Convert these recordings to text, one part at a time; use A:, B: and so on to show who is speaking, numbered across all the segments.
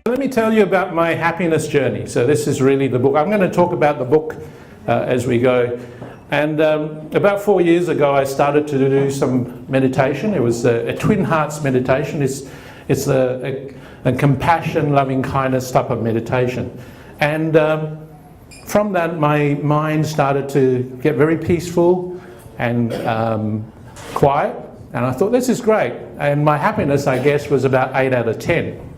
A: Let me tell you about my happiness journey. So this is really the book. I'm going to talk about the book as we go. And about 4 years ago, I started to do some meditation. It was a twin hearts meditation. It's a compassion, loving kindness type of meditation. And from that, my mind started to get very peaceful and quiet. And I thought, this is great. And my happiness, I guess, was about 8 out of 10.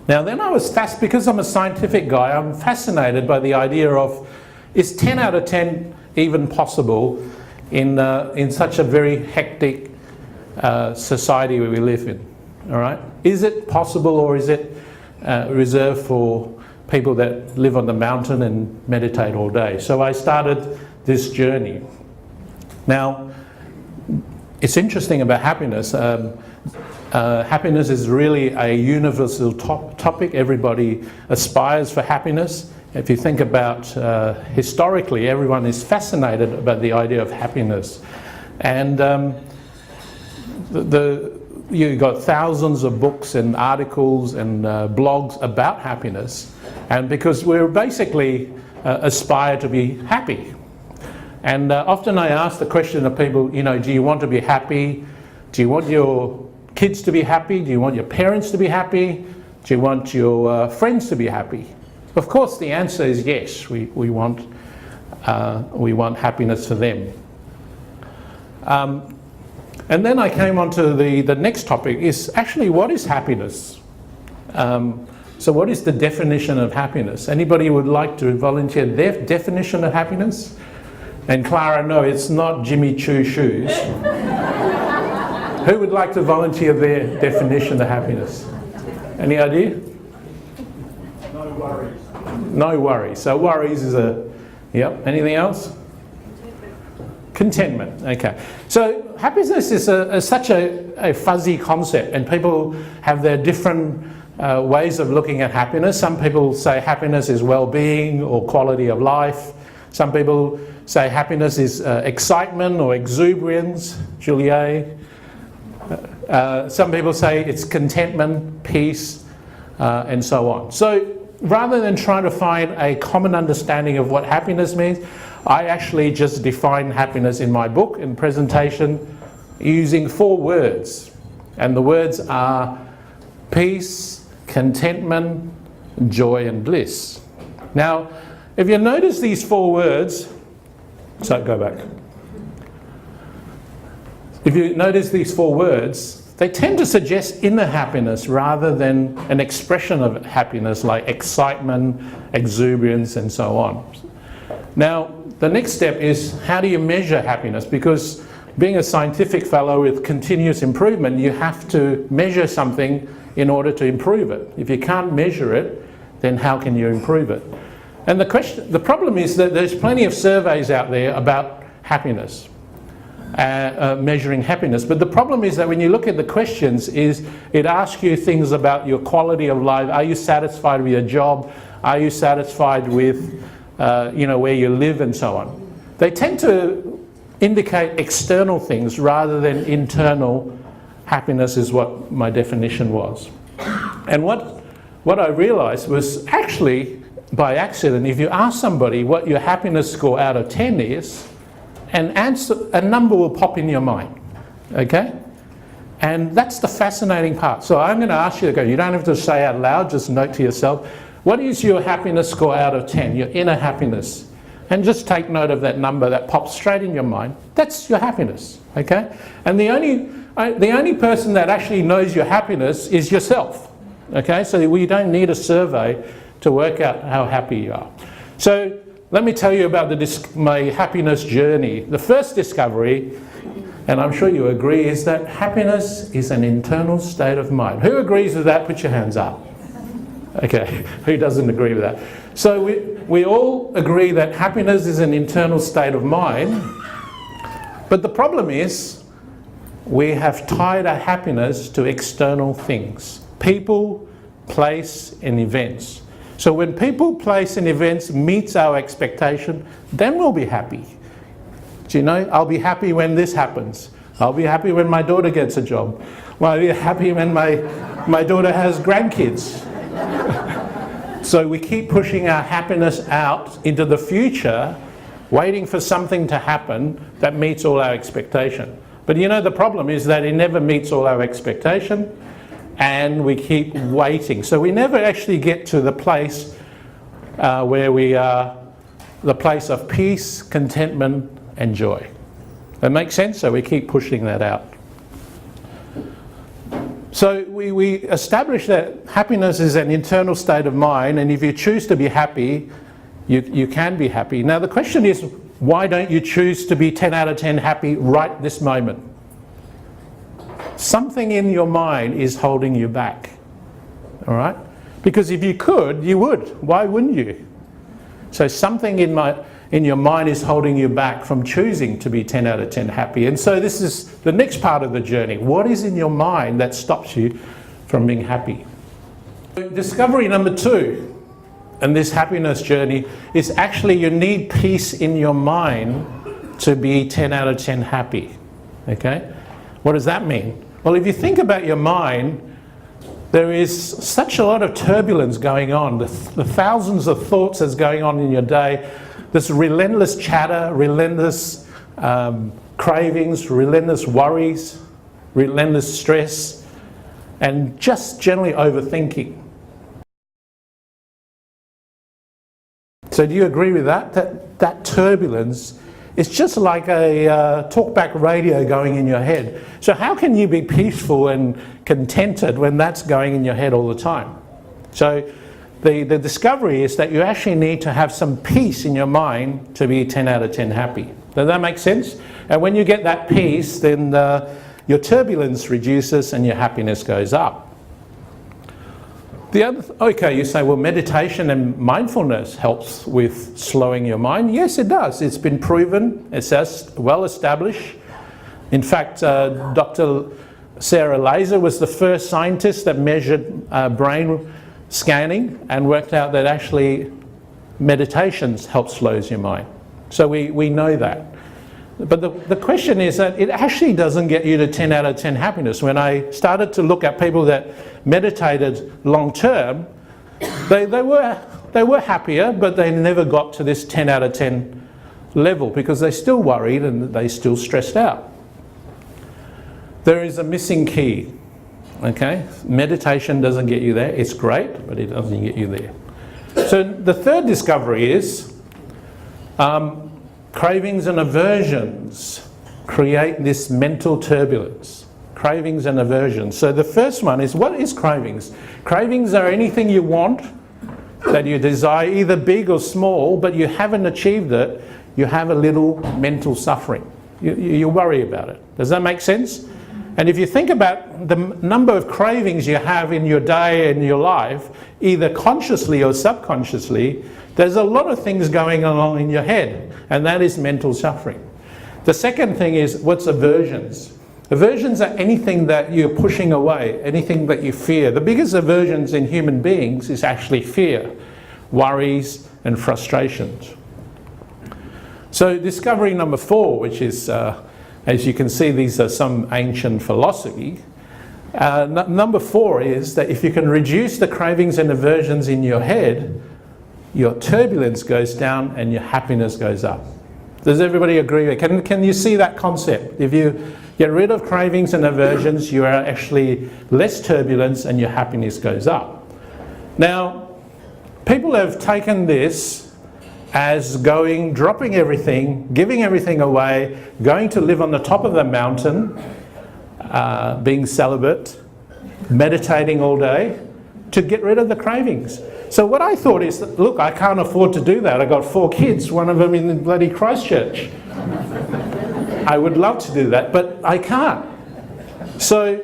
A: Now then I was because I'm a scientific guy, I'm fascinated by the idea of, is 10 out of 10 even possible in such a very hectic society where we live in, all right? Is it possible, or is it reserved for people that live on the mountain and meditate all day? So I started this journey. Now, it's interesting about happiness. Happiness is really a universal topic. Everybody aspires for happiness. If you think about historically, everyone is fascinated about the idea of happiness. And you got thousands of books and articles and blogs about happiness. And because we're basically aspire to be happy. And often I ask the question of people, you know, do you want to be happy? Do you want your kids to be happy? Do you want your parents to be happy? Do you want your friends to be happy? Of course, the answer is yes. We want happiness for them. And then I came on to the next topic, is actually, what is happiness? So what is the definition of happiness? Anybody would like to volunteer their definition of happiness? And Clara, no, it's not Jimmy Choo shoes. Who would like to volunteer their definition of happiness? Any idea?
B: No worries.
A: No worries. So worries is yep. Anything else? Contentment. Okay. So happiness is such a fuzzy concept, and people have their different ways of looking at happiness. Some people say happiness is well-being or quality of life. Some people say happiness is excitement or exuberance, Juliet. Some people say it's contentment, peace, and so on. So rather than trying to find a common understanding of what happiness means, I actually just define happiness in my book and presentation using 4 words. And the words are peace, contentment, joy, and bliss. Now, if you notice these 4 words, so go back. If you notice these 4 words, they tend to suggest inner happiness rather than an expression of happiness like excitement, exuberance, and so on. Now, the next step is, how do you measure happiness? Because being a scientific fellow with continuous improvement, you have to measure something in order to improve it. If you can't measure it, then how can you improve it? And the problem is that there's plenty of surveys out there about happiness. Measuring happiness, but the problem is that when you look at the questions, is it asks you things about your quality of life. Are you satisfied with your job? Are you satisfied with where you live, and so on? They tend to indicate external things rather than internal happiness, is what my definition was. And what I realized was, actually by accident, if you ask somebody what your happiness score out of 10 is, a number will pop in your mind, okay? And that's the fascinating part. So I'm going to ask you to go, you don't have to say out loud, just note to yourself, what is your happiness score out of 10, your inner happiness? And just take note of that number that pops straight in your mind. That's your happiness, okay? And the only person that actually knows your happiness is yourself, okay? So we don't need a survey to work out how happy you are. So let me tell you about my happiness journey. The first discovery, and I'm sure you agree, is that happiness is an internal state of mind. Who agrees with that? Put your hands up. Okay, who doesn't agree with that? So we all agree that happiness is an internal state of mind, but the problem is we have tied our happiness to external things. People, place, and events. So when people, place, and events meets our expectation, then we'll be happy. Do you know, I'll be happy when this happens. I'll be happy when my daughter gets a job. I'll be happy when my daughter has grandkids. So we keep pushing our happiness out into the future, waiting for something to happen that meets all our expectation. But you know, the problem is that it never meets all our expectation, and we keep waiting. So we never actually get to the place where we are, the place of peace, contentment, and joy. That makes sense? So we keep pushing that out. So we establish that happiness is an internal state of mind, and if you choose to be happy, you can be happy. Now the question is, why don't you choose to be 10 out of 10 happy right this moment? Something in your mind is holding you back, all right? Because if you could, you would. Why wouldn't you? So something in your mind is holding you back from choosing to be 10 out of 10 happy. And so this is the next part of the journey. What is in your mind that stops you from being happy? Discovery number 2 in this happiness journey is actually you need peace in your mind to be 10 out of 10 happy. Okay? What does that mean? Well, if you think about your mind, there is such a lot of turbulence going on, the thousands of thoughts that's going on in your day, this relentless chatter, relentless cravings, relentless worries, relentless stress, and just generally overthinking. So do you agree with that? That turbulence is just like a talkback radio going in your head. So how can you be peaceful and contented when that's going in your head all the time? So the discovery is that you actually need to have some peace in your mind to be 10 out of 10 happy. Does that make sense? And when you get that peace, then your turbulence reduces and your happiness goes up. Okay, you say, well, meditation and mindfulness helps with slowing your mind. Yes, it does. It's been proven. It's well established. In fact, Dr. Sarah Laser was the first scientist that measured brain scanning and worked out that actually meditations help slows your mind. So we know that. But the question is that it actually doesn't get you to 10 out of 10 happiness. When I started to look at people that meditated long term, they were happier, but they never got to this 10 out of 10 level because they still worried and they still stressed out. There is a missing key. Okay, meditation doesn't get you there. It's great, but it doesn't get you there. So the third discovery is cravings and aversions create this mental turbulence. Cravings and aversions. So the first one is, what is cravings? Cravings are anything you want that you desire, either big or small, but you haven't achieved it. You have a little mental suffering. You worry about it. Does that make sense? And if you think about the number of cravings you have in your day and your life, either consciously or subconsciously, there's a lot of things going along in your head, and that is mental suffering. The second thing is, what's aversions? Aversions are anything that you're pushing away, anything that you fear. The biggest aversions in human beings is actually fear, worries, and frustrations. So discovery number 4, which is, as you can see, these are some ancient philosophy. Number 4 is that if you can reduce the cravings and aversions in your head, your turbulence goes down and your happiness goes up. Does everybody agree? Can you see that concept? If you get rid of cravings and aversions, you are actually less turbulence and your happiness goes up. Now, people have taken this as dropping everything, giving everything away, going to live on the top of the mountain, being celibate, meditating all day, to get rid of the cravings. So what I thought is, that, look, I can't afford to do that. I got 4 kids, one of them in bloody Christchurch. I would love to do that, but I can't. So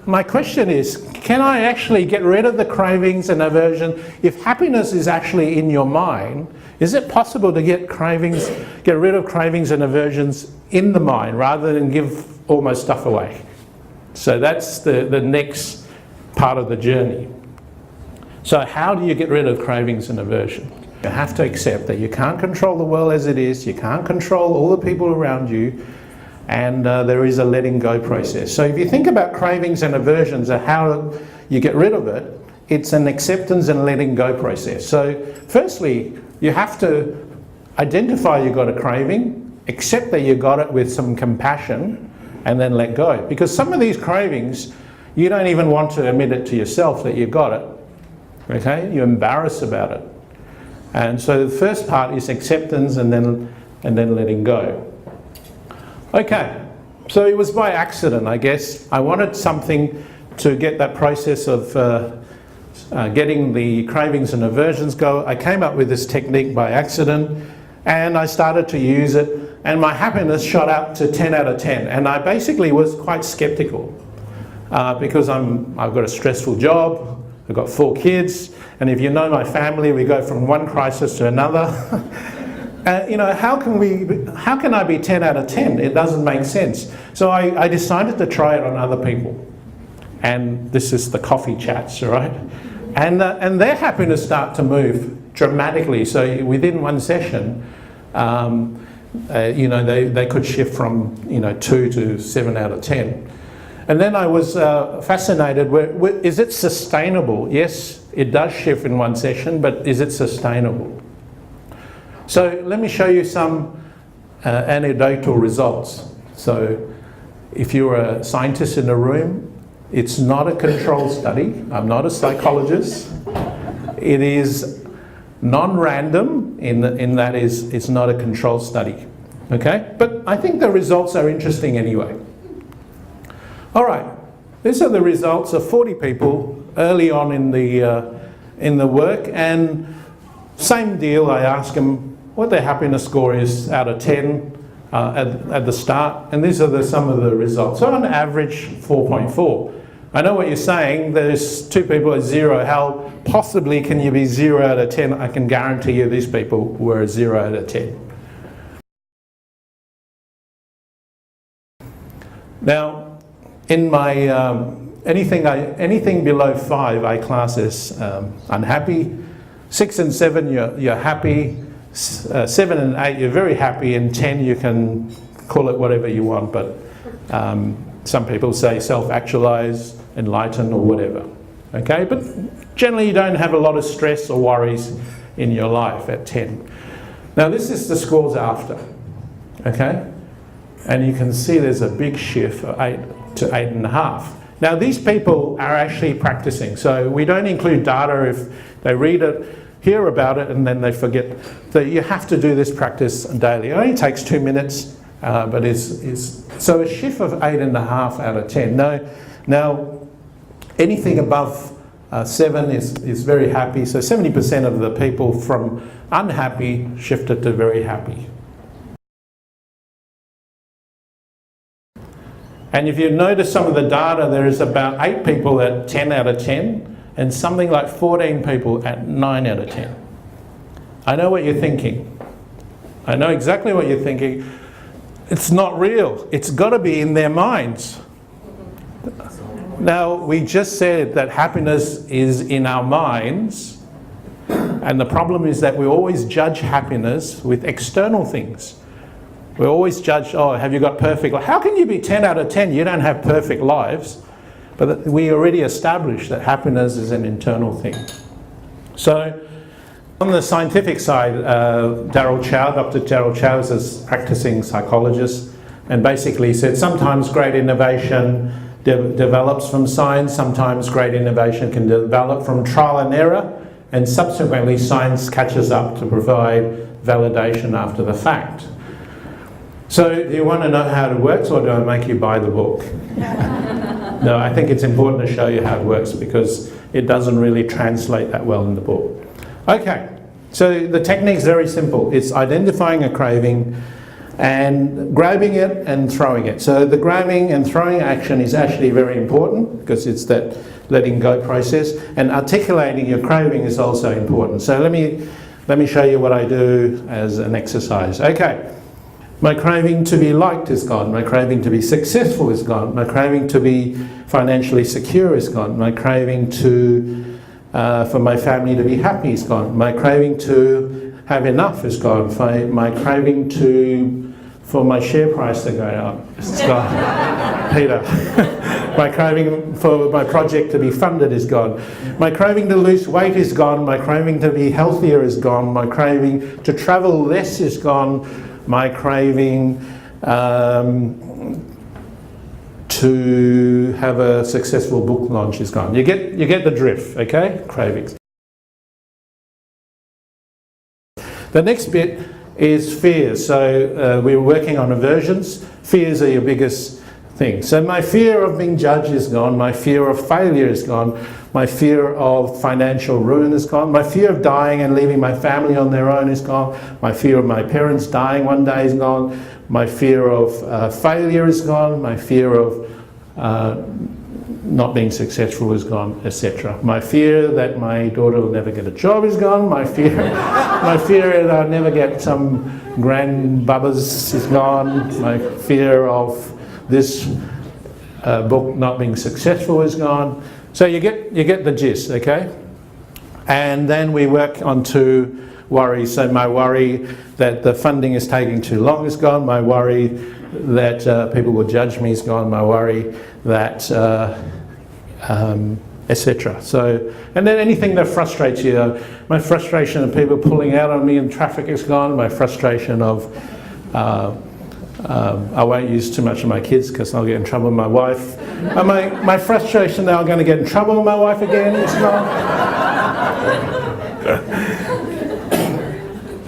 A: my question is, can I actually get rid of the cravings and aversion? If happiness is actually in your mind, is it possible to get rid of cravings and aversions in the mind rather than give all my stuff away? So that's the next part of the journey. So how do you get rid of cravings and aversion? You have to accept that you can't control the world as it is, you can't control all the people around you, and there is a letting go process. So if you think about cravings and aversions and how you get rid of it, it's an acceptance and letting go process. So firstly, you have to identify you've got a craving, accept that you got it with some compassion, and then let go. Because some of these cravings, you don't even want to admit it to yourself that you've got it. Okay? You're embarrassed about it. And so the first part is acceptance and then letting go. Okay, so it was by accident, I guess. I wanted something to get that process of getting the cravings and aversions go. I came up with this technique by accident and I started to use it, and my happiness shot up to 10 out of 10. And I basically was quite skeptical because I've got a stressful job, I've got 4 kids, and if you know my family, we go from one crisis to another. You know, how can I be 10 out of 10? It doesn't make sense. So I decided to try it on other people. And this is the coffee chats, right? And their happiness started to move dramatically. So within one session, you know, they could shift from, you know, 2 to 7 out of 10. And then I was fascinated, is it sustainable? Yes, it does shift in one session, but is it sustainable? So let me show you some anecdotal results. So if you're a scientist in a room, it's not a controlled study. I'm not a psychologist. It is non-random in that it's not a controlled study. Okay? But I think the results are interesting anyway. All right. These are the results of 40 people early on in the work, and same deal. I ask them what their happiness score is out of 10 at the start, and these are some of the results. So on average, 4.4. I know what you're saying, there's 2 people at 0. How possibly can you be 0 out of 10? I can guarantee you these people were 0 out of 10. Now, in my anything below 5, I class as unhappy. 6 and 7, you're happy. 7 and 8, you're very happy, and 10, you can call it whatever you want, but some people say self-actualize, enlighten, or whatever. Okay, but generally you don't have a lot of stress or worries in your life at 10. Now this is the scores after, okay? And you can see there's a big shift of 8 to 8.5. Now these people are actually practicing, so we don't include data if they read it, hear about it, and then they forget. So you have to do this practice daily. It only takes 2 minutes, but so a shift of 8.5 out of 10. Now anything above 7 is very happy. So 70% of the people from unhappy shifted to very happy. And if you notice some of the data, there is about 8 people at 10 out of 10. And something like 14 people at 9 out of 10. I know what you're thinking. I know exactly what you're thinking. It's not real. It's got to be in their minds. Now, we just said that happiness is in our minds, and the problem is that we always judge happiness with external things. We always judge, oh, have you got perfect life? How can you be 10 out of 10? You don't have perfect lives. But we already established that happiness is an internal thing. So on the scientific side, Dr. Darryl Chow is a practicing psychologist, and basically said sometimes great innovation develops from science, sometimes great innovation can develop from trial and error, and subsequently science catches up to provide validation after the fact. So do you want to know how it works, or do I make you buy the book? No, I think it's important to show you how it works because it doesn't really translate that well in the book. Okay, so the technique's very simple. It's identifying a craving and grabbing it and throwing it. So the grabbing and throwing action is actually very important because it's that letting go process, and articulating your craving is also important. So let me show you what I do as an exercise. Okay, my craving to be liked is gone. My craving to be successful is gone. My craving to be financially secure is gone. My craving to for my family to be happy is gone. My craving to have enough is gone. My craving for my share price to go up is gone. Peter. My craving for my project to be funded is gone. My craving to lose weight is gone. My craving to be healthier is gone. My craving to travel less is gone. My craving to have a successful book launch is gone. You get the drift, okay? Cravings. The next bit is fears. So we're working on aversions. Fears are your biggest thing. So my fear of being judged is gone. My fear of failure is gone. My fear of financial ruin is gone. My fear of dying and leaving my family on their own is gone. My fear of my parents dying one day is gone. My fear of failure is gone. My fear of not being successful is gone, etc. My fear that my daughter will never get a job is gone. My fear that I'll never get some grandbubbas is gone. My fear of this book not being successful is gone. So you get the gist, okay? And then we work on to worries. So my worry that the funding is taking too long is gone. My worry that people will judge me is gone. My worry that etc. So, and then anything that frustrates you. My frustration of people pulling out on me in traffic is gone. My frustration of I won't use too much of my kids because I'll get in trouble with my wife. And my frustration that I'm going to get in trouble with my wife again is gone.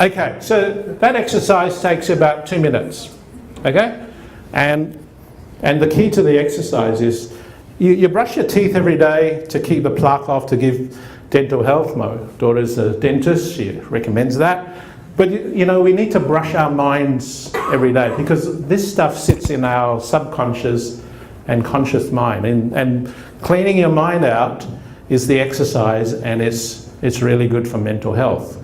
A: Okay, so that exercise takes about 2 minutes. Okay, and the key to the exercise is you brush your teeth every day to keep the plaque off, to give dental health. My daughter's a dentist, she recommends that. But you know, we need to brush our minds every day because this stuff sits in our subconscious and conscious mind. And cleaning your mind out is the exercise, and it's really good for mental health.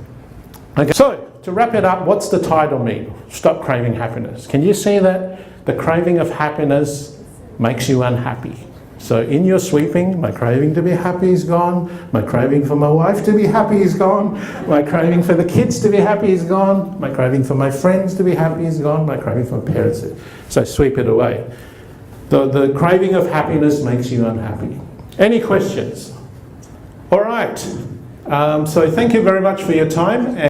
A: Okay, so to wrap it up, what's the title mean? Stop craving happiness. Can you see that the craving of happiness makes you unhappy? So in your sweeping, my craving to be happy is gone. My craving for my wife to be happy is gone. My craving for the kids to be happy is gone. My craving for my friends to be happy is gone. My craving for my parents. So sweep it away. The craving of happiness makes you unhappy. Any questions? All right. So thank you very much for your time.